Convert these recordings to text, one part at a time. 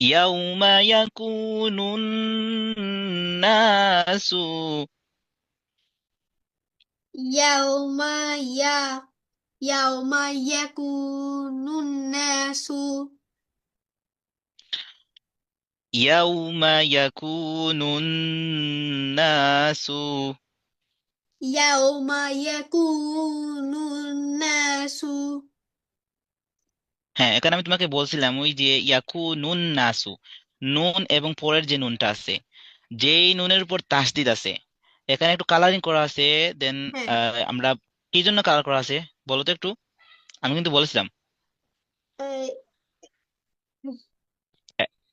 ইয়াউমা ইয়াকুনুন নাসু। ইয়াউমা ইয়া ইয়াউমা ইয়াকুনুন নাসু ইয়াউমা ইয়াকুনুন নাসু। ইয়াউমা ইয়াকুনুন নাসু হ্যাঁ, এখানে আমি তোমাকে বলছিলাম ওই যে ইয়াকুনুন নাসু, নুন এবং পরের যে নুনটা আছে, যেই নুনের উপর তাসদিদ আছে, এখানে একটু কালারিং করা আছে। দেন হ্যাঁ আমরা কি জন্য কালার করা আছে বলো তো একটু। আমি কিন্তু বলেছিলাম এই,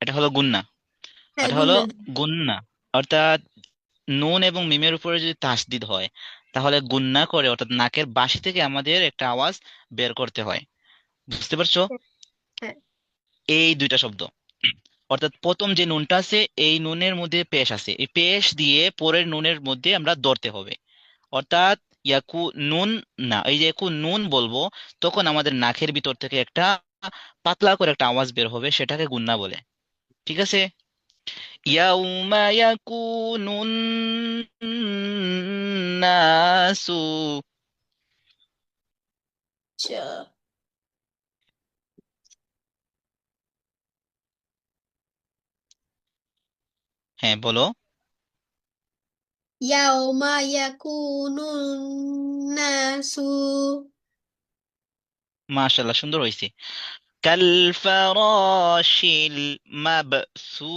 এটা হলো গুন্না। হ্যাঁ এটা হলো গুননা। গুন্না, অর্থাৎ নুন এবং মিমের উপরে যদি তাসদিদ হয় তাহলে গুন্না করে, অর্থাৎ নাকের বাসি থেকে আমাদের একটা আওয়াজ বের করতে হয়। বুঝতে পারছো? হ্যাঁ হ্যাঁ এই দুইটা শব্দ, অর্থাৎ প্রথম যে নুনটা আছে এই নুনের মধ্যে পেশ আছে, এই পেশ দিয়ে পরের নুনের মধ্যে আমরা ধরতে হবে। অর্থাৎ ইয়াকু নুন, না এই যে ইয়াকু নুন বলবো, তখন আমাদের নাকের ভিতর থেকে একটা পাতলা করে একটা আওয়াজ বের হবে, সেটাকে গুন্না বলে। ঠিক আছে? ইয়াউমা ইয়াকুনুন নাসু। আচ্ছা। হ্যাঁ বলো। ইয়াউমা ইয়াকুনুন নাসু মাশাআল্লাহ, সুন্দর হয়েছে। কাল ফারাশিল মাবসুস।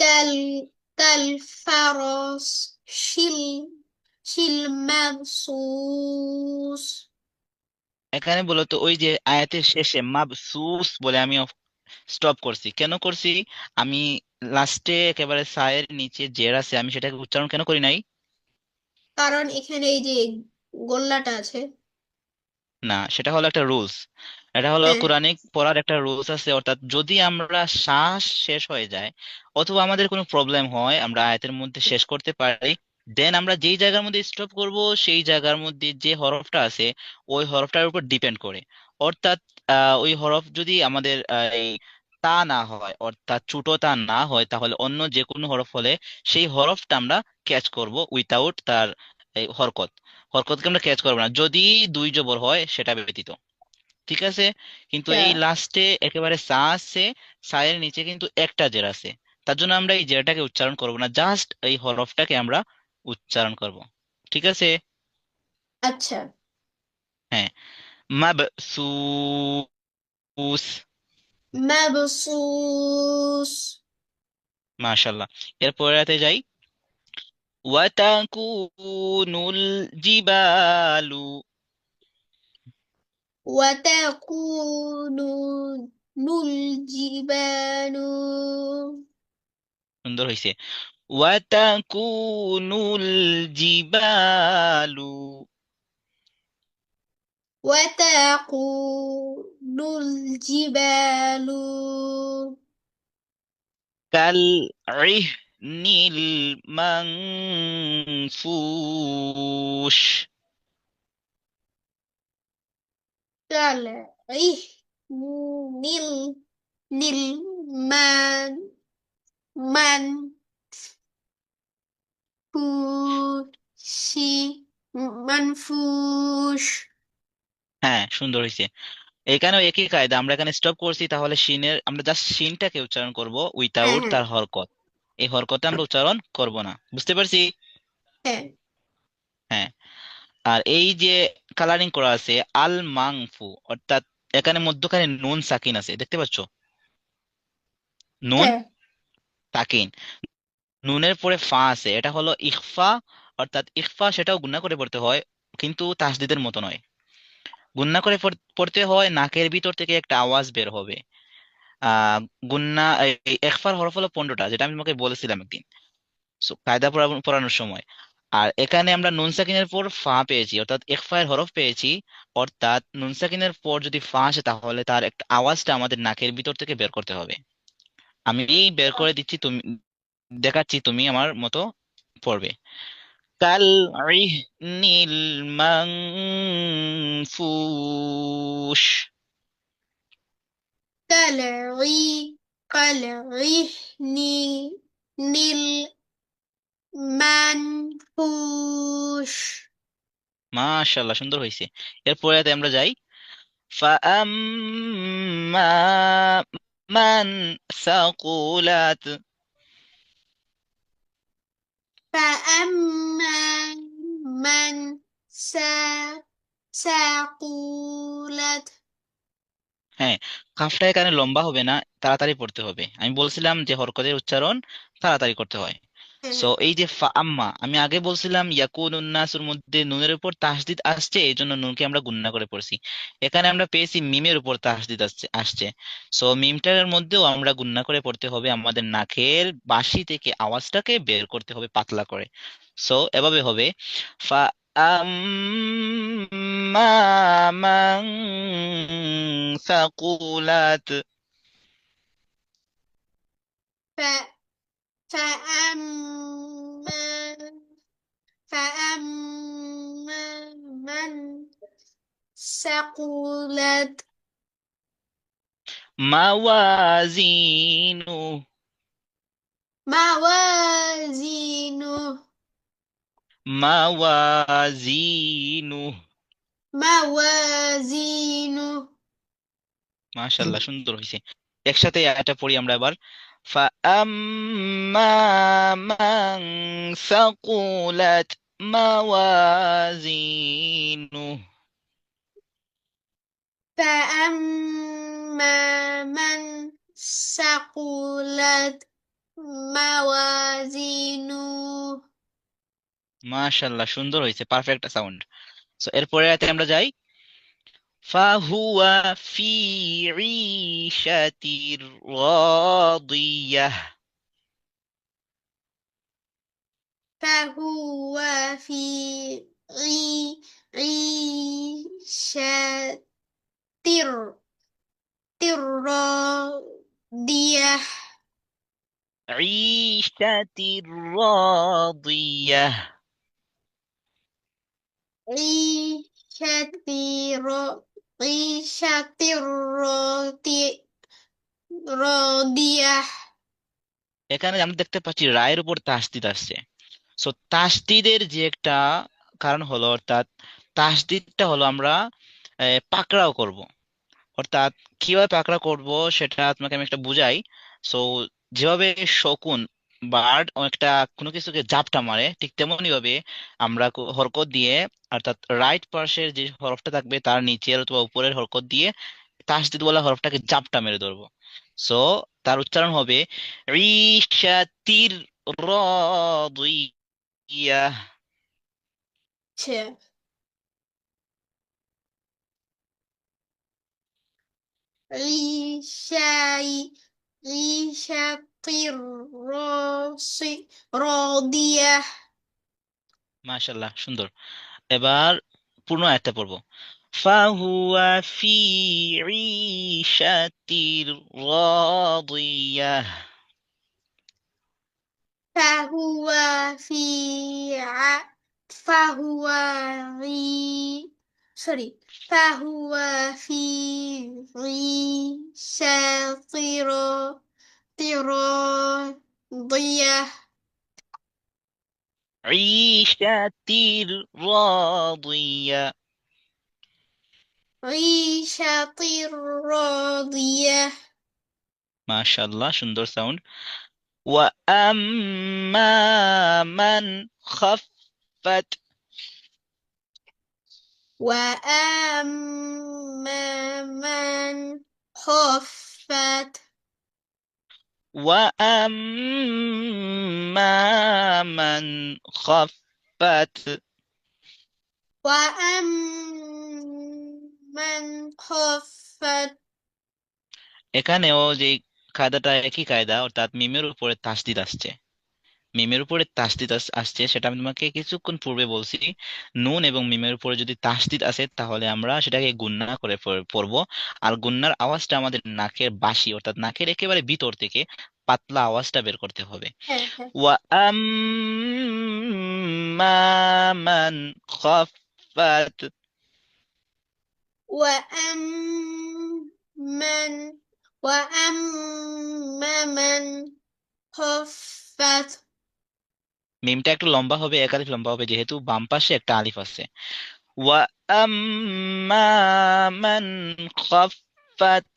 কাল কাল ফারস শিল শিল মাবসুস এখানে বলতো ওই যে আয়াতের শেষে মাবসুস বলে আমি স্টপ করছি, কেন করছি? আমি লাস্টে একেবারে সায়ের নিচে জের আছে, আমি সেটাকে উচ্চারণ কেন করি নাই? কারণ এখানে এই যে গোল্লাটা আছে। না, সেটা হলো একটা রুলস। এটা হলো হ্যাঁ কোরআনিক পড়ার একটা রুলস আছে, অর্থাৎ যদি আমরা শ্বাস শেষ হয়ে যায় অথবা আমাদের কোনো প্রবলেম হয় আমরা আয়াতের মধ্যে শেষ করতে পারি, দেন আমরা যেই জায়গার মধ্যে স্টপ করব সেই জায়গার মধ্যে যে হরফটা আছে ওই হরফটার উপর ডিপেন্ড করে। অর্থাৎ ওই হরফ যদি আমাদের এই তা না হয়, অর্থাৎ ছোট তা না হয়, তাহলে অন্য যে কোনো হরফ হলে সেই হরফটা আমরা ক্যাচ করব উইথাউট তার এই হরকত। হরকতকে আমরা ক্যাচ করবো না যদি দুই জবর হয় সেটা ব্যতীত। ঠিক আছে? কিন্তু আচ্ছা এই লাস্টে একেবারে সা আছে, সা এর নিচে কিন্তু একটা জের আছে, তার জন্য আমরা এই জেরটাকে উচ্চারণ করব না, জাস্ট এই হরফটাকে আমরা উচ্চারণ করব। ঠিক আছে? আচ্ছা। হ্যাঁ, মাবসুস। মাবসুস মাশাল্লাহ। এরপরে রাতে যাই। ওয়াতাকুনুল জিবালু। ওয়াতাকুনু নুল জিবানু সুন্দর হয়েছে। ওয়াতাকুনুল জিবালু وتكون الجبال كالعهن المنفوش. كالعهن المنفوش منفوش হ্যাঁ, সুন্দর হয়েছে। এখানেও একই কায়দা, আমরা এখানে স্টপ করছি, তাহলে শিনের আমরা জাস্ট শিনটাকে উচ্চারণ করব হ্যাঁ উইথাউট হ্যাঁ তার হরকত। এই হরকতে আমরা উচ্চারণ করব না। বুঝতে পারছি? হ্যাঁ হ্যাঁ। আর এই যে কালারিং করা আছে আল মাংফু, অর্থাৎ এখানে মধ্যখানে নুন সাকিন আছে, দেখতে পাচ্ছ? নুন হ্যাঁ সাকিন, নুনের পরে ফা আছে, এটা হলো ইখফা। অর্থাৎ ইখফা সেটাও গুণা করে পড়তে হয়, কিন্তু তাসদিদের মতো নয়। গুন্না করে পড়তে হয়, নাকের ভিতর থেকে একটা আওয়াজ বের হবে। আহ গুন্না এই ইখফার হরফ হলো 15টা, যেটা আমি তোমাকে বলেছিলাম একদিন কায়দা পড়ানোর সময়। আর এখানে আমরা নুন সাকিনের পর ফা পেয়েছি, অর্থাৎ ইখফা এর হরফ পেয়েছি। অর্থাৎ নুন সাকিনের পর যদি ফা আসে তাহলে তার একটা আওয়াজটা আমাদের নাকের ভিতর থেকে বের করতে হবে। আমি বের করে দিচ্ছি, তুমি দেখাচ্ছি, তুমি আমার মতো পড়বে। كالعهن المنفوش. كالعي كالعهن المنفوش. মাশাআল্লাহ, সুন্দর হয়েছে। এরপরে আমরা যাই। فأما من ثقلت. فأما من ثقلت. হ্যাঁ, কাফটা এখানে লম্বা হবে না, তাড়াতাড়ি পড়তে হবে। আমি বলছিলাম যে হরকতের উচ্চারণ তাড়াতাড়ি করতে হয়। সো হ্যাঁ, এই যে আম্মা, আমি আগে বলছিলাম ইয়াকুনুন নাসুর মধ্যে নুনের উপর তাসদিদ আসছে, এই জন্য নুনকে আমরা গুণনা করে পড়ছি। এখানে আমরা পেয়েছি মিমের উপর তাসদিদ আসছে। সো মিমটার মধ্যেও আমরা গুণনা করে পড়তে হবে, আমাদের নাকের বাঁশি থেকে আওয়াজটাকে বের করতে হবে পাতলা করে। সো এভাবে হবে, ফা أما من ثقلت. ف فأما فأما من ثقلت موازينه. موازينه موازينه. موازينه. মাশাআল্লাহ, সুন্দর হয়েছে। একসাথে এটা পড়ি আমরা এবার। فأما من ثقلت موازينه. فأما من ثقلت موازينه. মাশাআল্লাহ, সুন্দর হয়েছে, পারফেক্ট সাউন্ড। সো এরপরে আমরা যাই। فهو في عيشة راضية. فهو في عيشة راضية. عيشة راضية. عيشة عيشة راضية. এখানে আমরা দেখতে পাচ্ছি রায়ের উপর তাসদিদ আসছে। সো তাসদিদের যে একটা কারণ হলো, অর্থাৎ তাসদিদটা হলো আমরা পাকড়াও করব। অর্থাৎ কিভাবে পাকড়াও করব সেটা আপনাকে আমি একটা বুঝাই। সো যেভাবে শকুন, বার্ড একটা কোনো কিছুকে জাপটা মারে, ঠিক তেমনি ভাবে আমরা হরকত দিয়ে, অর্থাৎ রাইট পাশের যে হরফটা থাকবে তার নিচের অথবা উপরের হরকত দিয়ে তাসদিদ বলা হরফটাকে জাপটা মেরে ধরবো। সো তার উচ্চারণ হবে রিশাতির রাদিয়া। عيشة عيشة راضية. মাশাআল্লাহ, সুন্দর। এবার পূর্ণ আয়াতটা পড়বো। ফাহুয়া ফি ঈশাতির রাদিয়া। فهو فهو sorry. فهو في عيشة راضية. ঈশাতির রাদিয়া। عيشة راضية. মাশাআল্লাহ, সুন্দর সাউন্ড। ওয়া আম্মা মান খাফফাত। وأما من خفت. وأما من خفت. وأما من خفت. এখানেও যে কায়দাটা একই কায়দা, অর্থাৎ মিমের উপরে তাসদিদ আসছে। মিমের উপরে তাসদিদ আসছে, সেটা আমি তোমাকে কিছুক্ষণ পূর্বে বলছি। নুন এবং মিমের উপরে যদি তাসদিদ আসে তাহলে আমরা সেটাকে গুণনা করে পড়বো। আর গুণনার আওয়াজটা আমাদের নাকের বাঁশি, অর্থাৎ নাকের একেবারে ভিতর থেকে পাতলা আওয়াজটা বের করতে হবে। হ্যাঁ হ্যাঁ। ওয়া আম্মা মান খাফফাত। وأمن وأمن خفت. মিমটা একটু লম্বা হবে, একালিফ লম্বা হবে, যেহেতু বাম পাশে একটা আলিফ আছে। ওয়া আম্মা মান খাফফাত।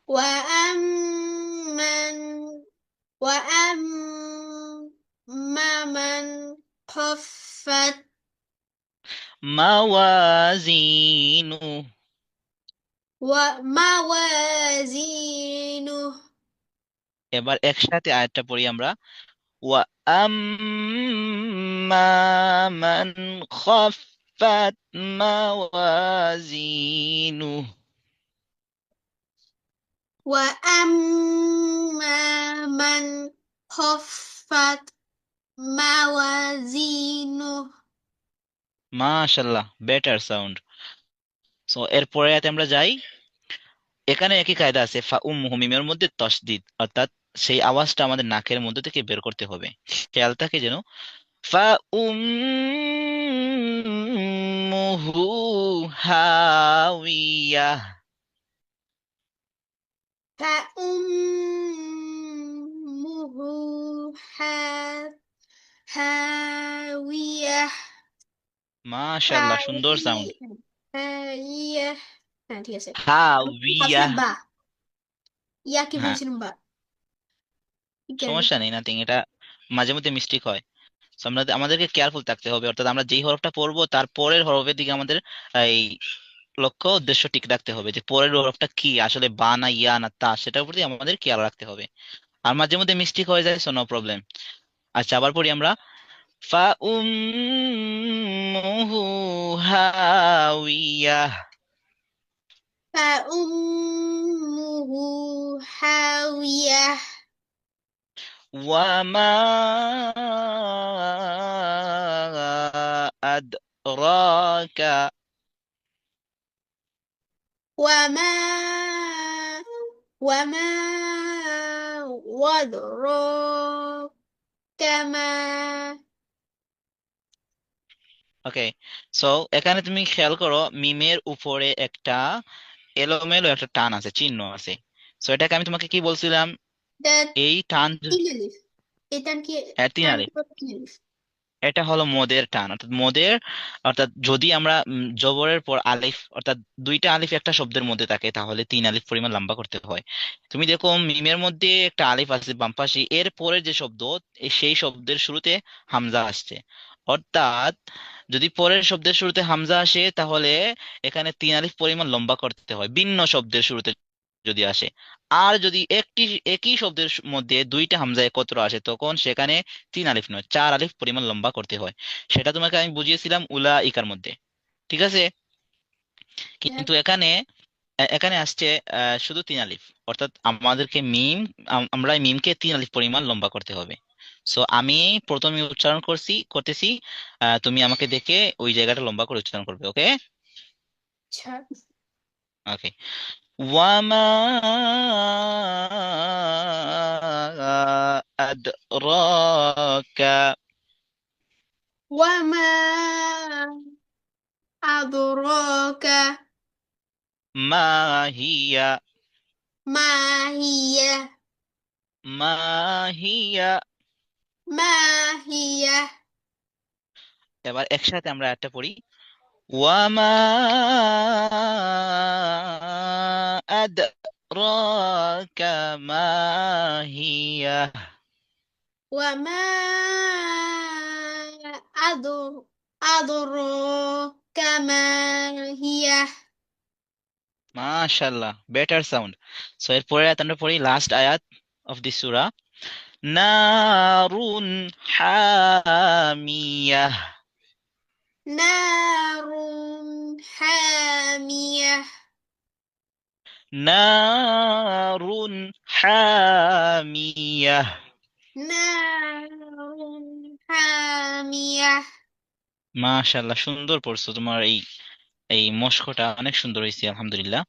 وأمن وأمن خفت মাওয়াজিনু। وموازينه. এবার একসাথে আয়াতটা পড়ি আমরা। ওয়া আম্মা মান খাফফাত মাওয়াজিনু। وأما من خفت موازينه. মাশাল্লাহ, বেটার সাউন্ড। সো এরপরে আয়াতে আমরা যাই। এখানে একই কায়দা আছে, ফা উম্মুহু, মিমের মধ্যে তশদিদ, অর্থাৎ সেই আওয়াজটা আমাদের নাকের মধ্যে থেকে বের করতে হবে, খেয়াল থাকে যেন। ফা উম্মুহু হাওিয়া। فأمه هاوية. মাশাল্লাহ, সুন্দর সাউন্ড। هاوية هاوية. হ্যাঁ ঠিক আছে। হাওিয়া। ভাবছিলাম বা, ইয়া কি হ্যাঁ, ভেবেছিলাম বা, কি জানি। সমস্যা নেই, নাথিং, এটা মাঝে মধ্যে মিস্টেক হয়। So আমাদেরকে কেয়ারফুল থাকতে হবে, অর্থাৎ আমরা যেই হরফটা পড়বো তার পরের হরফের দিকে আমাদের এই লক্ষ্য উদ্দেশ্য ঠিক রাখতে হবে, যে পরের হরফটা কি আসলে, বা না ইয়া না তা, সেটার প্রতি আমাদের খেয়াল রাখতে হবে। আর মাঝে মধ্যে মিস্টেক হয়ে যায়, সো নো প্রবলেম। আচ্ছা, আবার পড়ি আমরা। ফা উম্মুহু হাওিয়া। فأمه هاوية. ওয়ামা আদরাকা। وما وما وأدراك ما. ওকে, সো এখানে তুমি খেয়াল করো, মিমের উপরে একটা এলোমেলো একটা টান আছে, চিহ্ন আছে। সো এটাকে আমি তোমাকে কি বলছিলাম, ده এই টান তিন আলিফ। এই টান কি? তিন টান আলিফ। কি তিন আলিফ? এটা হলো মদের টান, অর্থাৎ মদের, অর্থাৎ যদি আমরা জবরের পর আলিফ, অর্থাৎ দুইটা আলিফ একটা শব্দের মধ্যে থাকে, তাহলে তিন আলিফ পরিমাণ লম্বা করতে হয়। তুমি দেখো মিমের মধ্যে একটা আলিফ আছে বাম পাশে, এর পরের যে শব্দ, সেই শব্দের শুরুতে হামজা আসছে। অর্থাৎ যদি পরের শব্দের শুরুতে হামজা আসে, তাহলে এখানে তিন আলিফ পরিমাণ লম্বা করতে হয়, ভিন্ন শব্দের শুরুতে যদি আসে। আর যদি একই শব্দের মধ্যে দুইটা হামজা একত্র আসে, তখন সেখানে তিন আলিফ নয়, চার আলিফ পরিমাণ লম্বা করতে হয়। সেটা তোমাকে আমি বুঝিয়েছিলাম উলা ইকার মধ্যে, ঠিক আছে? হ্যাঁ। কিন্তু এখানে এখানে আসছে শুধু তিন আলিফ, অর্থাৎ আমাদেরকে আমরা এই মিমকে তিন আলিফ পরিমাণ লম্বা করতে হবে। সো আমি প্রথমে উচ্চারণ করতেছি, তুমি আমাকে দেখে ওই জায়গাটা লম্বা করে উচ্চারণ করবে, ওকে? আচ্ছা। ওকে। ওয়ামা আদরাকা وما أدراك মা হিয়া। ما هي. মা হিয়া। ما هي. এবার একসাথে আমরা একটা পড়ি। ওয়ামা আদরাকা মা হিয়া। وما أدراك ما هي. মাশাআল্লাহ, বেটার সাউন্ড। সো এর পরের আয়াত আমরা পড়ি, লাস্ট আয়াত অফ দিস সূরা। নারুন হামিয়াহ। نار حامية. নারুন হামিয়াহ। نار حامية. মাশাআল্লাহ, সুন্দর পড়ছো, তোমার এই এই মশকটা অনেক সুন্দর হয়েছে, আলহামদুলিল্লাহ।